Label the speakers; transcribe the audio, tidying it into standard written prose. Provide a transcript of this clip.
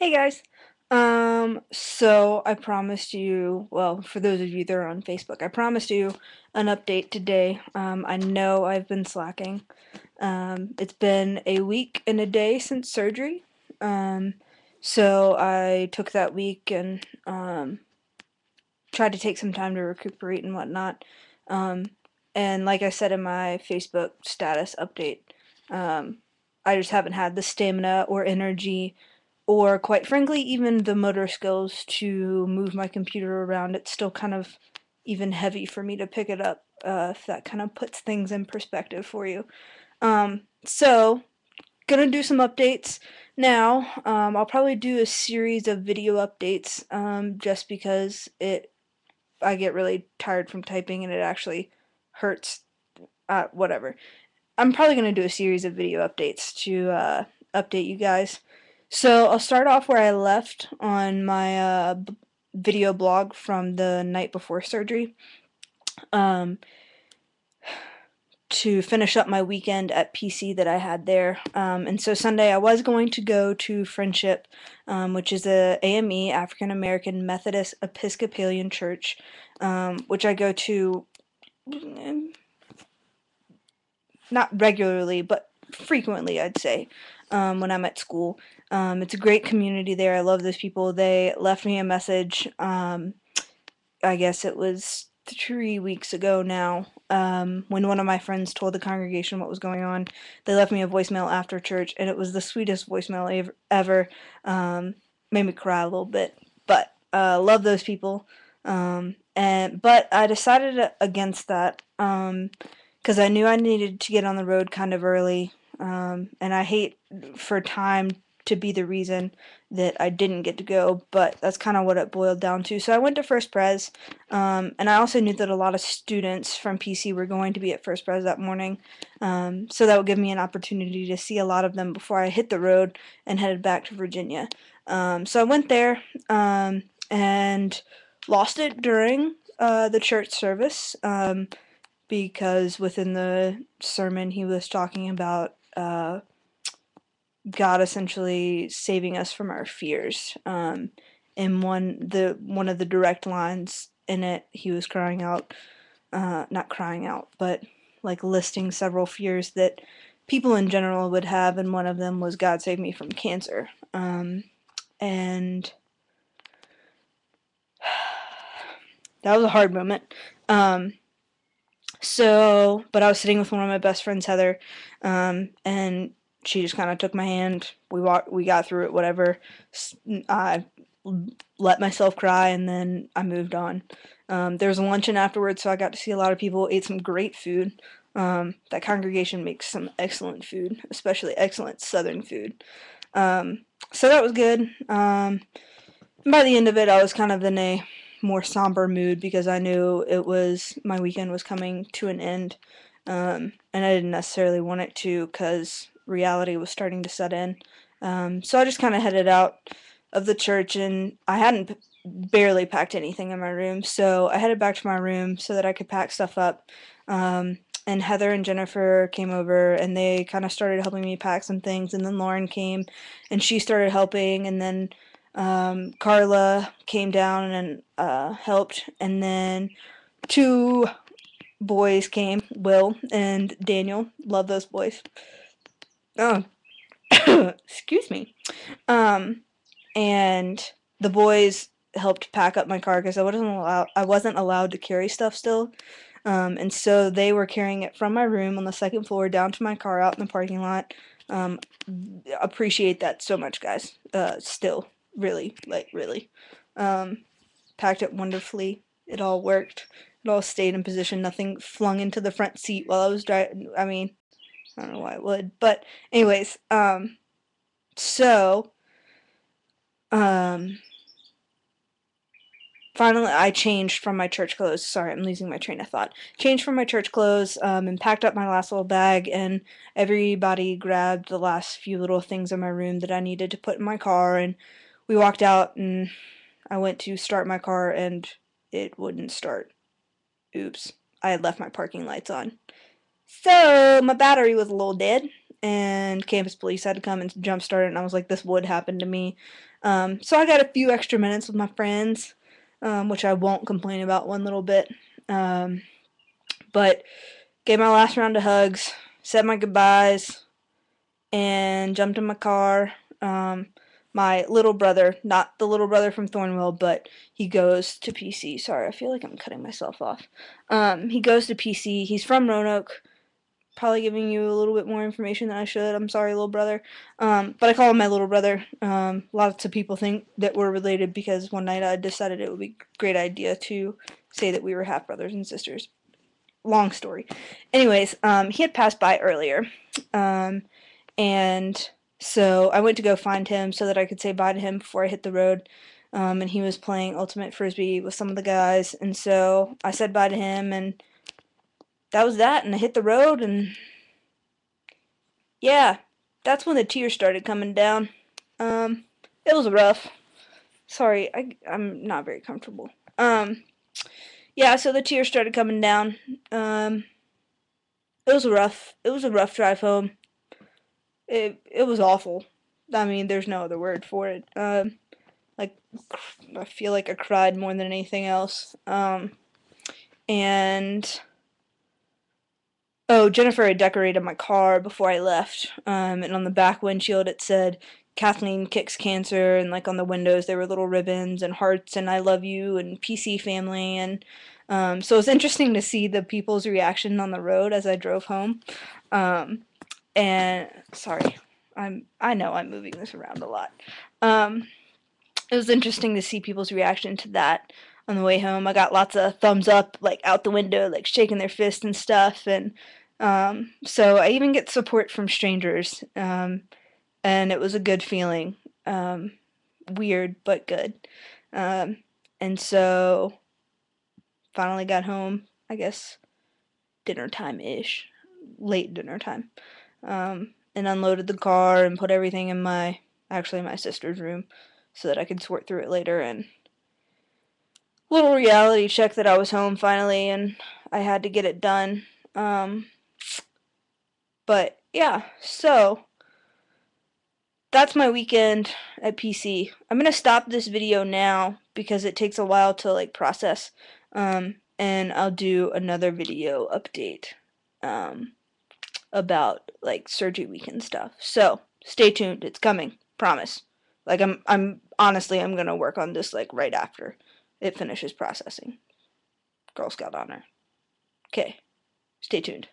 Speaker 1: Hey guys. So I promised you, well, for those of you that are on Facebook, I promised you an update today. I know I've been slacking. It's been a week and a day since surgery. Um, so I took that week and tried to take some time to recuperate and whatnot. Um, and like I said in my Facebook status update, um, I just haven't had the stamina or energy or quite frankly even the motor skills to move my computer around. It's still kind of even heavy for me to pick it up, if that kind of puts things in perspective for you. So gonna do some updates now. I'll probably do a series of video updates, just because I get really tired from typing and it actually hurts. Whatever. I'm probably going to do a series of video updates to update you guys. So I'll start off where I left on my video blog from the night before surgery, um, to finish up my weekend at PC that I had there. And so Sunday I was going to go to Friendship, which is a AME, African American Methodist Episcopalian Church, which I go to, not regularly, but frequently, I'd say, when I'm at school. It's a great community there. I love those people. They left me a message, I guess it was 3 weeks ago now, when one of my friends told the congregation what was going on. They left me a voicemail after church, and it was the sweetest voicemail ever. Made me cry a little bit, but love those people. But I decided against that, because I knew I needed to get on the road kind of early, and I hate for time to be the reason that I didn't get to go, but that's kind of what it boiled down to. So I went to First Pres, and I also knew that a lot of students from PC were going to be at First Pres that morning, so that would give me an opportunity to see a lot of them before I hit the road and headed back to Virginia. So I went there, and lost it during the church service. Because within the sermon he was talking about God essentially saving us from our fears. In one of the direct lines in it, he was crying out, not crying out, but like listing several fears that people in general would have, and one of them was God save me from cancer. And that was a hard moment. But I was sitting with one of my best friends, Heather, and she just kind of took my hand. We got through it, whatever. I let myself cry, and then I moved on. There was a luncheon afterwards, so I got to see a lot of people, ate some great food. That congregation makes some excellent food, especially excellent Southern food. So that was good. By the end of it, I was kind of in a more somber mood because I knew my weekend was coming to an end, and I didn't necessarily want it to because reality was starting to set in. So I just kind of headed out of the church, and I hadn't barely packed anything in my room, so I headed back to my room so that I could pack stuff up. And Heather and Jennifer came over, and they kind of started helping me pack some things, and then Lauren came, and she started helping, and then Carla came down and helped, and then two boys came, Will and Daniel. Love those boys. Oh, excuse me. Um, and the boys helped pack up my car because I wasn't allowed to carry stuff still. And so they were carrying it from my room on the second floor down to my car out in the parking lot. Um, appreciate that so much, guys. Still, really, like really. Um, Packed it wonderfully. It all worked. It all stayed in position. Nothing flung into the front seat while I was driving. I mean, I don't know why it would, but anyways. So, um, finally, I changed from my church clothes. Sorry, I'm losing my train of thought. Changed from my church clothes, and packed up my last little bag, and everybody grabbed the last few little things in my room that I needed to put in my car, and we walked out, and I went to start my car, and it wouldn't start. Oops. I had left my parking lights on. So, my battery was a little dead, and campus police had to come and jumpstart it, and I was like, this would happen to me. So I got a few extra minutes with my friends, which I won't complain about one little bit. But gave my last round of hugs, said my goodbyes, and jumped in my car. My little brother, not the little brother from Thornwell, but he goes to PC. Sorry, I feel like I'm cutting myself off. He goes to PC. He's from Roanoke. Probably giving you a little bit more information than I should. I'm sorry, little brother. But I call him my little brother. Lots of people think that we're related because one night I decided it would be a great idea to say that we were half brothers and sisters. Long story. Anyways, he had passed by earlier. And so I went to go find him so that I could say bye to him before I hit the road. And he was playing Ultimate Frisbee with some of the guys. And so I said bye to him, and that was that. And I hit the road, and yeah, that's when the tears started coming down. It was rough. Sorry, I'm not very comfortable. Yeah, so the tears started coming down. It was a rough drive home. It was awful. I mean, there's no other word for it. Like, I feel like I cried more than anything else. And oh, Jennifer had decorated my car before I left. And on the back windshield it said Kathleen kicks cancer, and like on the windows there were little ribbons and hearts and I love you and PC family, and so it was interesting to see the people's reaction on the road as I drove home. And sorry, I know I'm moving this around a lot. It was interesting to see people's reaction to that on the way home. I got lots of thumbs up, like out the window, like shaking their fist and stuff. And so I even get support from strangers, and it was a good feeling. Weird, but good. And so finally got home, I guess dinner time ish, late dinner time, and unloaded the car and put everything in my sister's room so that I could sort through it later. And little reality check that I was home finally and I had to get it done. But yeah, so that's my weekend at PC. I'm gonna stop this video now because it takes a while to like process, and I'll do another video update about like surgery week and stuff. So stay tuned, it's coming, promise. Like I'm honestly I'm gonna work on this like right after it finishes processing. Girl Scout honor. Okay, stay tuned.